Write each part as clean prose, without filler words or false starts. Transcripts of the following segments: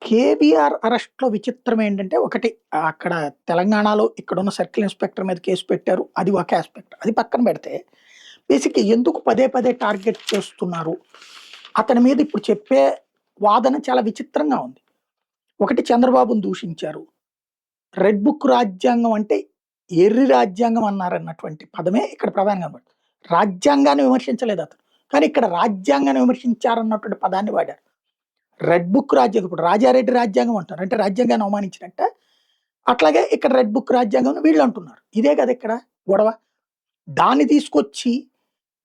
కేవీఆర్ అరెస్ట్‌లో విచిత్రం ఏంటంటే, ఒకటి అక్కడ తెలంగాణలో ఇక్కడున్న సర్కిల్ ఇన్స్‌పెక్టర్ మీద కేసు పెట్టారు. అది ఒక యాస్పెక్ట్. అది పక్కన పెడితే, బేసిక్‌గా ఎందుకు పదే పదే టార్గెట్ చేస్తున్నారు? అతని మీద ఇప్పుడు చెప్పే వాదన చాలా విచిత్రంగా ఉంది. ఒకటి చంద్రబాబును దూషించారు. రెడ్ బుక్ రాజ్యాంగం అంటే ఎర్రి రాజ్యాంగం అన్నారన్నటువంటి పదమే ఇక్కడ ప్రధానంగా కనబడుతుంది. రాజ్యాంగాన్ని విమర్శించలేదు అతను. కానీ ఇక్కడ రాజ్యాంగాన్ని విమర్శించారన్నటువంటి పదాన్ని వాడారు. రెడ్ బుక్ రాజ్యాంగం ఇప్పుడు రాజారెడ్డి రాజ్యాంగం అంటారు. అంటే రాజ్యాంగాన్ని అవమానించినట్ట. అట్లాగే ఇక్కడ రెడ్ బుక్ రాజ్యాంగం అని వీళ్ళు అంటున్నారు. ఇదే కదా ఇక్కడ గొడవ. దాన్ని తీసుకొచ్చి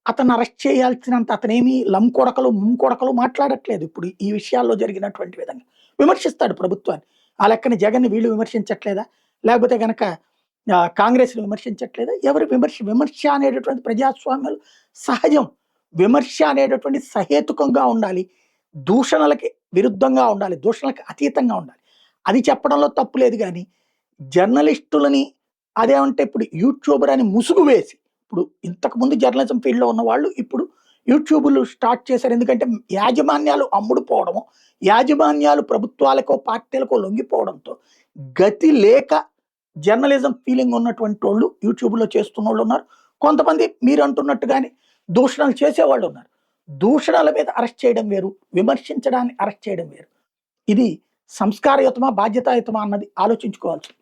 అతన్ని అరెస్ట్ చేయాల్సినంత అతనేమి లంకొడకలు, ముంకొడకలు మాట్లాడట్లేదు. ఇప్పుడు ఈ విషయాల్లో జరిగినటువంటి విధంగా. విమర్శిస్తాడు ప్రభుత్వాన్ని. ఆ లెక్కన జగన్‌ని వీళ్ళు విమర్శించట్లేదా? లేకపోతే గనక కాంగ్రెస్‌ని విమర్శించట్లేదా? ఎవరు విమర్శ అనేటటువంటి ప్రజాస్వామ్యంలో సహజం. విమర్శ అనేటటువంటిది సహేతుకంగా ఉండాలి. దూషణలకి విరుద్ధంగా ఉండాలి. దూషణలకు అతీతంగా ఉండాలి. అది చెప్పడంలో తప్పు లేదు గానీ, జర్నలిస్టులని అదేమంటే ఇప్పుడు యూట్యూబర్ అని ముసుగు వేసి, ఇప్పుడు ఇంతకుముందు జర్నలిజం ఫీల్డ్‌లో ఉన్నవాళ్ళు ఇప్పుడు యూట్యూబులు స్టార్ట్ చేశారు. ఎందుకంటే యాజమాన్యాలు అమ్ముడుపోవడము, యాజమాన్యాలు ప్రభుత్వాలకో, పార్టీలకో లొంగిపోవడంతో గతి లేక జర్నలిజం ఫీలింగ్ ఉన్నటువంటోళ్ళు యూట్యూబ్‌లో చేస్తున్నోళ్ళున్నారు. కొంతమంది మీరంటున్నట్టుగానే దూషణలు చేసేవాళ్ళున్నారు. దూషణల మీద అరెస్ట్ చేయడం వేరు. విమర్శించడాన్ని అరెస్ట్ చేయడం వేరు. ఇది సంస్కారయుతమా? బాధ్యతాయుతమా? అన్నది ఆలోచించుకోవాల్సింది.